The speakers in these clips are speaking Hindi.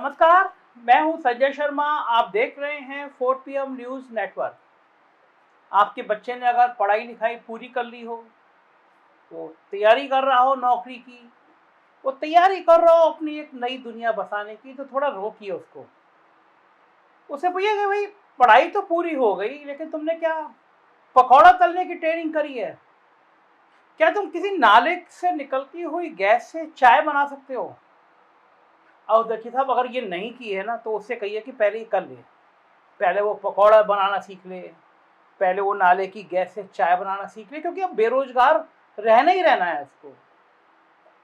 नमस्कार। मैं हूं संजय शर्मा। आप देख रहे हैं 4PM न्यूज़ नेटवर्क। आपके बच्चे ने अगर पढ़ाई लिखाई पूरी कर ली हो, वो तैयारी कर रहा हो नौकरी की, वो तैयारी कर रहा हो अपनी एक नई दुनिया बसाने की, तो थोड़ा रोकिए उसको। उसे पूछिए कि भाई पढ़ाई तो पूरी हो गई, लेकिन तुमने क्या पकौड़ा तलने की ट्रेनिंग करी है? क्या तुम किसी नाले से निकलती हुई गैस से चाय बना सकते हो? और देखिए साहब, अगर ये नहीं की है ना, तो उससे कहिए कि पहले ही कर ले। पहले वो पकौड़ा बनाना सीख ले, पहले वो नाले की गैस से चाय बनाना सीख ले, क्योंकि अब बेरोजगार रहना ही रहना है उसको।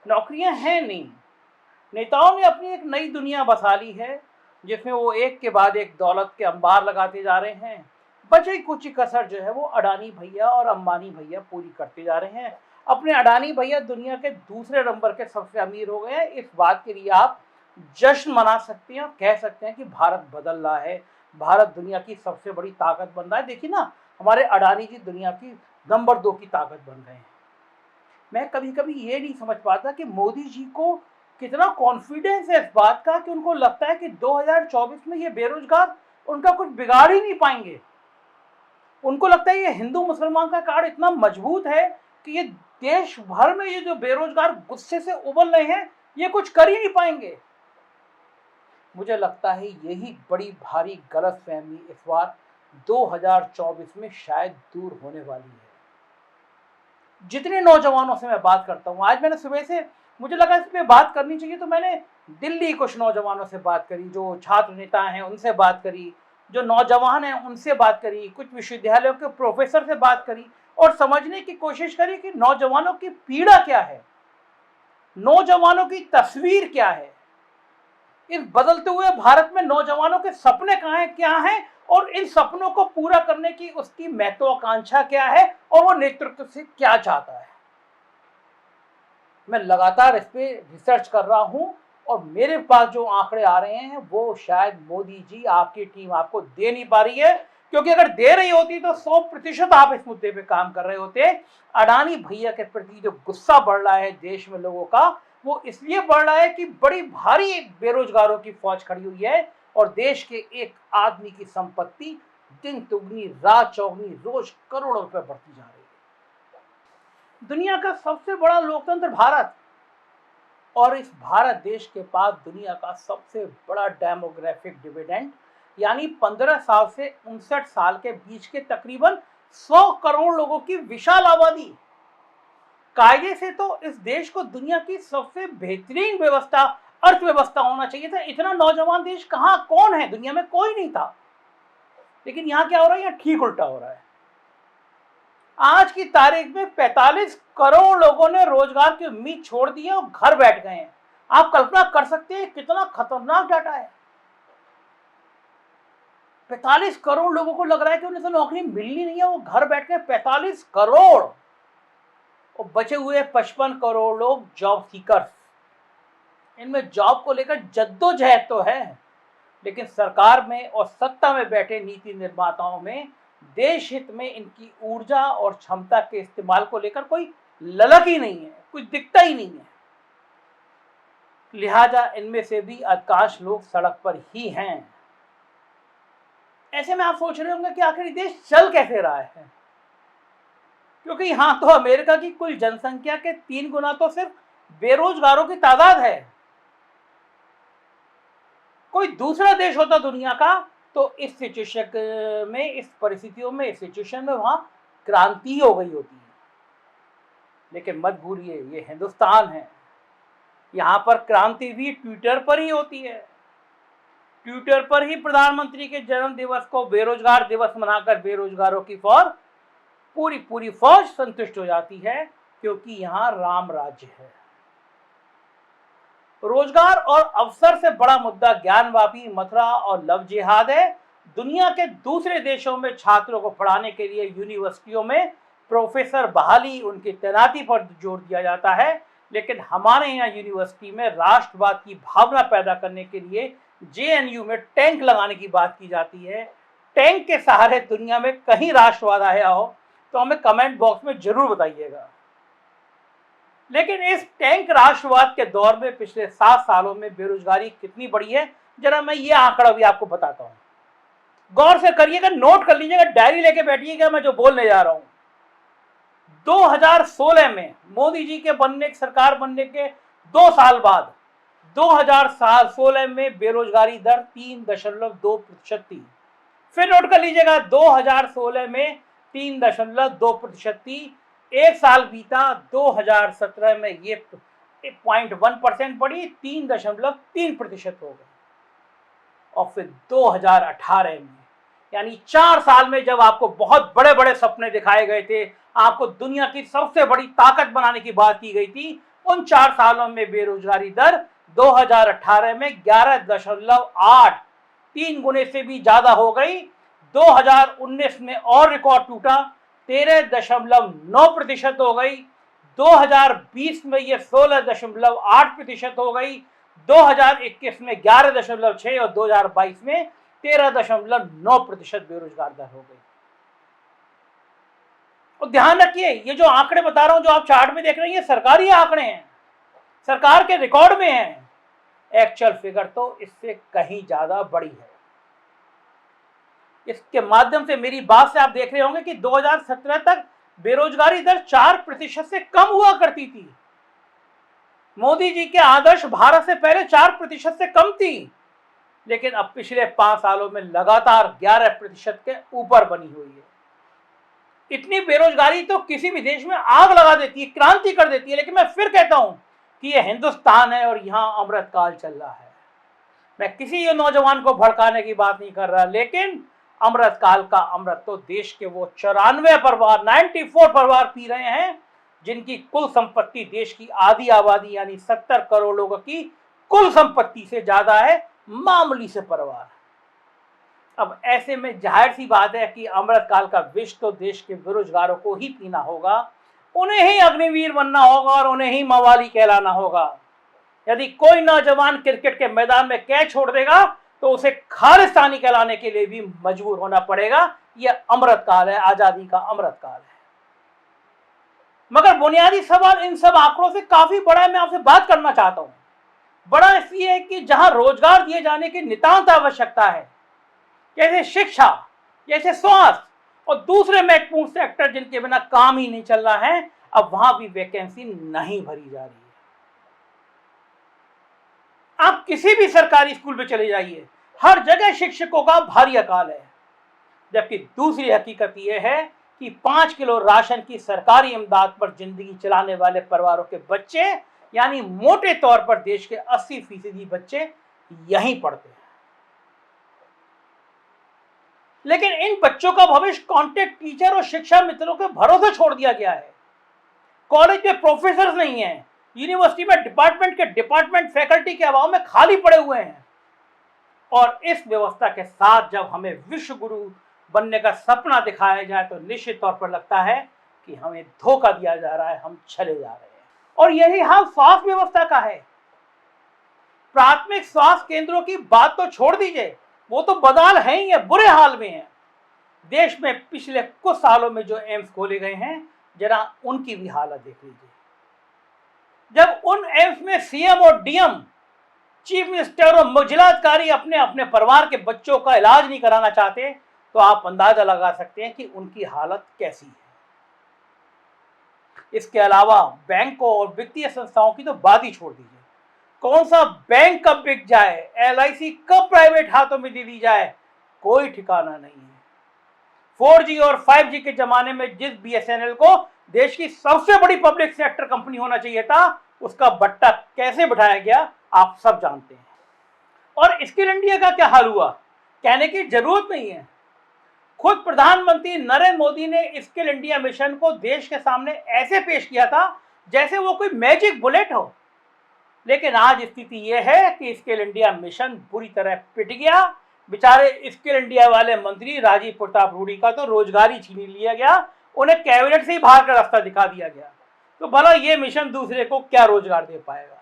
नौकरियां हैं नहीं। नेताओं ने अपनी एक नई दुनिया बसा ली है, जिसमें वो एक के बाद एक दौलत के अंबार लगाते जा रहे हैं। बची कुछ कसर जो है वो अडानी भैया और अंबानी भैया पूरी करते जा रहे हैं। अपने अडानी भैया दुनिया के दूसरे नंबर के सबसे अमीर हो गए हैं। इस बात के लिए आप जश्न मना सकते हैं और कह सकते हैं कि भारत बदल रहा है, भारत दुनिया की सबसे बड़ी ताकत बन रहा है। देखिए ना, हमारे अडानी जी दुनिया की नंबर 2 की ताकत बन गए हैं। मैं कभी कभी ये नहीं समझ पाता कि मोदी जी को कितना कॉन्फिडेंस है इस बात का कि उनको लगता है कि 2024 में ये बेरोजगार उनका कुछ बिगाड़ ही नहीं पाएंगे। उनको लगता है ये हिंदू मुसलमान का कार्ड इतना मजबूत है कि ये देश भर में ये जो बेरोजगार गुस्से से उबल रहे हैं, ये कुछ कर ही नहीं पाएंगे। मुझे लगता है यही बड़ी भारी गलतफहमी इस बार 2024 में शायद दूर होने वाली है। जितने नौजवानों से मैं बात करता हूँ, आज मैंने सुबह से मुझे लगा इस पर बात करनी चाहिए, तो मैंने दिल्ली कुछ नौजवानों से बात करी, जो छात्र नेता हैं उनसे बात करी, जो नौजवान हैं उनसे बात करी, कुछ विश्वविद्यालयों के प्रोफेसर से बात करी और समझने की कोशिश करी कि नौजवानों की पीड़ा क्या है, नौजवानों की तस्वीर क्या है, इस बदलते हुए भारत में नौजवानों के सपने कहाँ हैं, क्या हैं, और इन सपनों को पूरा करने की उसकी महत्वाकांक्षा क्या है और वो नेतृत्व से क्या चाहता है। मैं लगातार इस पे रिसर्च कर रहा हूं और मेरे पास जो आंकड़े आ रहे हैं वो शायद मोदी जी, आपकी टीम आपको दे नहीं पा रही है, क्योंकि अगर दे रही होती तो 100% आप इस मुद्दे पे काम कर रहे होते। अडानी भैया के प्रति जो गुस्सा बढ़ रहा है देश में लोगों का, वो इसलिए बढ़ रहा है कि बड़ी भारी बेरोजगारों की फौज खड़ी हुई है और देश के एक आदमी की संपत्ति दिन दुगनी रात चौगनी रोज करोड़ों रुपए बढ़ती जा रही है। दुनिया का सबसे बड़ा लोकतंत्र भारत, और इस भारत देश के पास दुनिया का सबसे बड़ा डेमोग्राफिक डिविडेंड, यानी 15 साल से 59 साल के बीच के तकरीबन 100 करोड़ लोगों की विशाल आबादी। कायदे से तो इस देश को दुनिया की सबसे बेहतरीन व्यवस्था, अर्थव्यवस्था होना चाहिए था। इतना नौजवान देश कहाँ, कौन है दुनिया में? कोई नहीं था। लेकिन यहाँ क्या हो रहा है? यहाँ ठीक उल्टा हो रहा है। आज की तारीख में 45 करोड़ लोगों ने रोजगार की उम्मीद छोड़ दी है और घर बैठ गए हैं। आप कल्पना कर सकते हैं कितना खतरनाक डाटा है। 45 करोड़ लोगों को लग रहा है कि उन्हें तो नौकरी मिलनी नहीं है, वो घर बैठ गए 45 करोड़। और बचे हुए 55 करोड़ लोग जॉब सीकर्स। इनमें जॉब को लेकर जद्दोजहद तो है, लेकिन सरकार में और सत्ता में बैठे नीति निर्माताओं में देश हित में इनकी ऊर्जा और क्षमता के इस्तेमाल को लेकर कोई ललक ही नहीं है, कुछ दिखता ही नहीं है। लिहाजा इनमें से भी अधिकांश लोग सड़क पर ही हैं। ऐसे में आप सोच रहे होंगे कि आखिर देश चल कैसे रहा है, क्योंकि यहां तो अमेरिका की कुल जनसंख्या के 3 गुना तो सिर्फ बेरोजगारों की तादाद है। कोई दूसरा देश होता दुनिया का तो इस सिचुएशन में, इस परिस्थितियों में, इस सिचुएशन में वहां क्रांति हो गई होती है। लेकिन मत भूलिए, ये हिंदुस्तान है। यहाँ पर क्रांति भी ट्विटर पर ही होती है। ट्विटर पर ही प्रधानमंत्री के जन्म दिवस को बेरोजगार दिवस मनाकर बेरोजगारों की फौज, पूरी फौज संतुष्ट हो जाती है, क्योंकि यहाँ राम राज्य है। रोजगार और अवसर से बड़ा मुद्दा ज्ञानवापी, मथुरा और लव जिहाद है। दुनिया के दूसरे देशों में छात्रों को पढ़ाने के लिए यूनिवर्सिटियों में प्रोफेसर बहाली, उनकी तैनाती पर जोर दिया जाता है, लेकिन हमारे यहाँ यूनिवर्सिटी में राष्ट्रवाद की भावना पैदा करने के लिए जेएनयू में टैंक लगाने की बात की जाती है। टैंक के सहारे दुनिया में कहीं राष्ट्रवाद आया हो तो हमें कमेंट बॉक्स में जरूर बताइएगा। लेकिन इस टैंक राष्ट्रवाद के दौर में पिछले 7 सालों में बेरोजगारी कितनी बढ़ी है, जरा मैं ये आंकड़ा भी आपको बताता हूं, गौर से करिएगा, नोट कर लीजिएगा, डायरी लेके बैठिएगा, मैं जो बोलने जा रहा हूं। 2016 में मोदी जी के सरकार बनने के 2 साल बाद 2016 में बेरोजगारी दर 3.2% थी। फिर नोट कर लीजिएगा, 2016 में 3.2% थी। एक साल बीता, 2017 में ये 0.1% बढ़ी, 3.3% हो गई। और फिर 2018 में, यानी 4 साल में जब आपको बहुत बड़े बड़े सपने दिखाए गए थे, आपको दुनिया की सबसे बड़ी ताकत बनाने की बात की गई थी, उन 4 सालों में बेरोजगारी दर 2018 में 11.8, 3 गुने से भी ज्यादा हो गई। 2019 में और रिकॉर्ड टूटा, 13.9% हो गई। 2020 में ये 16.8% हो गई। 2021 में 11.6 और 2022 में 13.9% बेरोजगार दर हो गई। और ध्यान रखिए, ये जो आंकड़े बता रहा हूं, जो आप चार्ट में देख रहे हैं, ये सरकारी आंकड़े हैं, सरकार के रिकॉर्ड में हैं। एक्चुअल फिगर तो इससे कहीं ज्यादा बड़ी है। इसके माध्यम से मेरी बात से आप देख रहे होंगे कि 2017 तक बेरोजगारी दर 4% से कम हुआ करती थी। मोदी जी के आदर्श भारत से पहले 4% से कम थी, लेकिन अब पिछले 5 सालों में लगातार 11% के ऊपर बनी हुई है। इतनी बेरोजगारी तो किसी भी देश में आग लगा देती है, क्रांति कर देती है। लेकिन मैं फिर कहता हूं कि यह हिंदुस्तान है और यहां अमृतकाल चल रहा है। मैं किसी नौजवान को भड़काने की बात नहीं कर रहा, लेकिन अमृतकाल का अमृत तो देश के वो 94 परिवार, 94 परिवार पी रहे हैं, जिनकी कुल संपत्ति देश की आधी आबादी यानी 70 करोड़ लोगों की कुल संपत्ति से ज्यादा है, मामूली से परिवार। अब ऐसे में जाहिर सी बात है कि अमृतकाल का विष तो देश के बेरोजगारों को ही पीना होगा, उन्हें ही अग्निवीर बनना होगा और उन्हें ही मवाली कहलाना होगा। यदि कोई नौजवान क्रिकेट के मैदान में कैच छोड़ देगा तो उसे खालिस्तानी कहलाने के लिए भी मजबूर होना पड़ेगा। यह अमृतकाल है, आजादी का अमृतकाल है। मगर बुनियादी सवाल इन सब आंकड़ों से काफी बड़ा है, मैं आपसे बात करना चाहता हूं। बड़ा इसलिए है कि जहां रोजगार दिए जाने की नितांत आवश्यकता है, जैसे शिक्षा, जैसे स्वास्थ्य और दूसरे महत्वपूर्ण सेक्टर जिनके बिना काम ही नहीं चल रहा है, अब वहां भी वैकेंसी नहीं भरी जा रही है। आप किसी भी सरकारी स्कूल में चले जाइए, हर जगह शिक्षकों का भारी अकाल है। जबकि दूसरी हकीकत यह है कि 5 किलो राशन की सरकारी इमदाद पर जिंदगी चलाने वाले परिवारों के बच्चे, यानी मोटे तौर पर देश के 80% बच्चे यहीं पढ़ते हैं। लेकिन इन बच्चों का भविष्य कॉन्टेक्ट टीचर और शिक्षा मित्रों के भरोसे छोड़ दिया गया है। कॉलेज में प्रोफेसर नहीं है, यूनिवर्सिटी में डिपार्टमेंट फैकल्टी के अभाव में खाली पड़े हुए हैं। और इस व्यवस्था के साथ जब हमें विश्व गुरु बनने का सपना दिखाया जाए तो निश्चित तौर पर लगता है कि हमें धोखा दिया जा रहा है, हम चले जा रहे हैं। और यही हाल स्वास्थ्य व्यवस्था का है। प्राथमिक स्वास्थ्य केंद्रों की बात तो छोड़ दीजिए, वो तो बदहाल है ही है, बुरे हाल में है। देश में पिछले कुछ सालों में जो एम्स खोले गए हैं, जरा उनकी भी हालत देख लीजिए। जब उन एम्स में सीएम और डीएम, चीफ मिनिस्टर और जिला अधिकारी अपने अपने परिवार के बच्चों का इलाज नहीं कराना चाहते, तो आप अंदाजा लगा सकते हैं कि उनकी हालत कैसी है। इसके अलावा बैंकों और वित्तीय संस्थाओं की तो बात ही छोड़ दीजिए। कौन सा बैंक कब बिक जाए, एलआईसी कब प्राइवेट हाथों में दे दी जाए, कोई ठिकाना नहीं है। 4G और 5G के जमाने में जिस बीएसएनएल को देश की सबसे बड़ी पब्लिक सेक्टर कंपनी होना चाहिए था, उसका बट्टा कैसे बिठाया गया आप सब जानते हैं। और स्किल इंडिया का क्या हाल हुआ, कहने की जरूरत नहीं है। खुद प्रधानमंत्री नरेंद्र मोदी ने स्किल इंडिया मिशन को देश के सामने ऐसे पेश किया था जैसे वो कोई मैजिक बुलेट हो। लेकिन आज स्थिति यह है कि स्किल इंडिया मिशन बुरी तरह पिट गया। बेचारे स्किल इंडिया वाले मंत्री राजीव प्रताप रूडी का तो रोजगार ही छीन लिया गया, उन्हें कैबिनेट से ही बाहर का रास्ता दिखा दिया गया। तो भला ये मिशन दूसरे को क्या रोजगार दे पाएगा।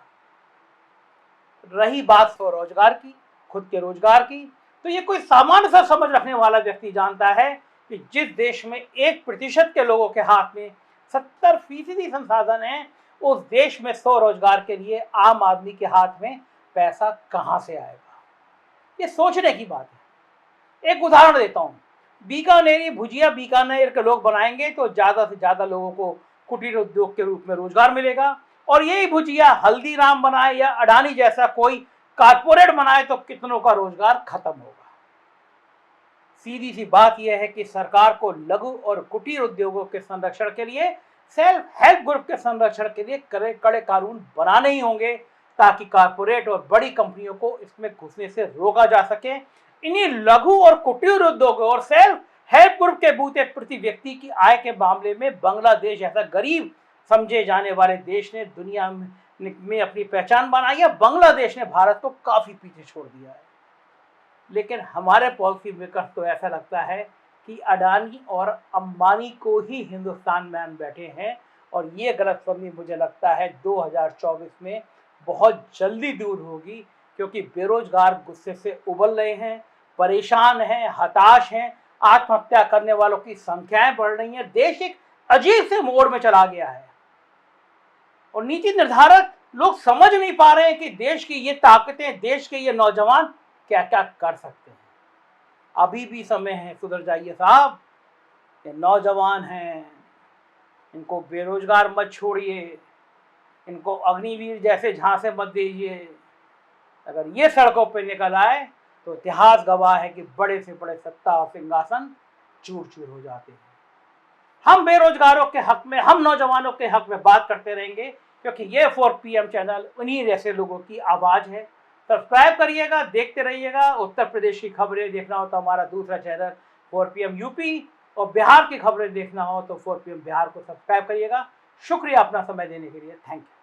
रही बात स्वरोजगार की, खुद के रोजगार की, तो ये कोई सामान्य सा समझ रखने वाला व्यक्ति जानता है कि जिस देश में 1% के लोगों के हाथ में 70% संसाधन है, उस देश में स्वरोजगार के लिए आम आदमी के हाथ में पैसा कहां से आएगा। ये सोचने की बात है। एक उदाहरण देता हूँ, बीकानेरी भुजिया बीकानेर के लोग बनाएंगे तो ज़्यादा से ज़्यादा लोगों को कुटीर उद्योग के रूप में रोजगार मिलेगा, और यही भुजिया हल्दीराम बनाए या अडानी जैसा कोई कारपोरेट बनाए तो कितनों का रोजगार खत्म होगा। सीधी सी बात यह है कि सरकार को लघु और कुटीर उद्योगों के संरक्षण के लिए, सेल्फ हेल्प ग्रुप के संरक्षण के लिए कड़े कानून बनाने ही होंगे, ताकि कारपोरेट और बड़ी कंपनियों को इसमें घुसने से रोका जा सके। इन्हीं लघु और कुटीर उद्योगों और सेल्फ हेल्प ग्रुप के बूते प्रति व्यक्ति की आय के मामले में बांग्लादेश जैसा गरीब समझे जाने वाले देश ने दुनिया में अपनी पहचान बनाई है। बांग्लादेश ने भारत को काफी पीछे छोड़ दिया है। लेकिन हमारे पॉलिसी मेकर्स तो ऐसा लगता है कि अडानी और अंबानी को ही हिंदुस्तान में बैठे हैं, और ये गलतफहमी मुझे लगता है 2024 में बहुत जल्दी दूर होगी, क्योंकि बेरोजगार गुस्से से उबल रहे हैं, परेशान हैं, हताश हैं, आत्महत्या करने वालों की संख्याएं बढ़ रही हैं। देश एक अजीब से मोड़ में चला गया है, और नीति निर्धारक लोग समझ नहीं पा रहे हैं कि देश की ये ताकतें, देश के ये नौजवान क्या क्या कर सकते हैं। अभी भी समय है, सुधर जाइए साहब। ये नौजवान हैं, इनको बेरोजगार मत छोड़िए, इनको अग्निवीर जैसे झांसे मत दीजिए। अगर ये सड़कों पर निकल आए तो इतिहास गवाह है कि बड़े से बड़े सत्ता और सिंहासन चूर चूर हो जाते हैं। हम बेरोजगारों के हक में, हम नौजवानों के हक में बात करते रहेंगे, क्योंकि ये 4PM चैनल उन्हीं जैसे लोगों की आवाज़ है। सब्सक्राइब करिएगा, देखते रहिएगा। उत्तर प्रदेश की खबरें देखना हो तो हमारा दूसरा चैनल 4PM यूपी, और बिहार की खबरें देखना हो तो 4PM बिहार को सब्सक्राइब करिएगा। शुक्रिया अपना समय देने के लिए। Thank you.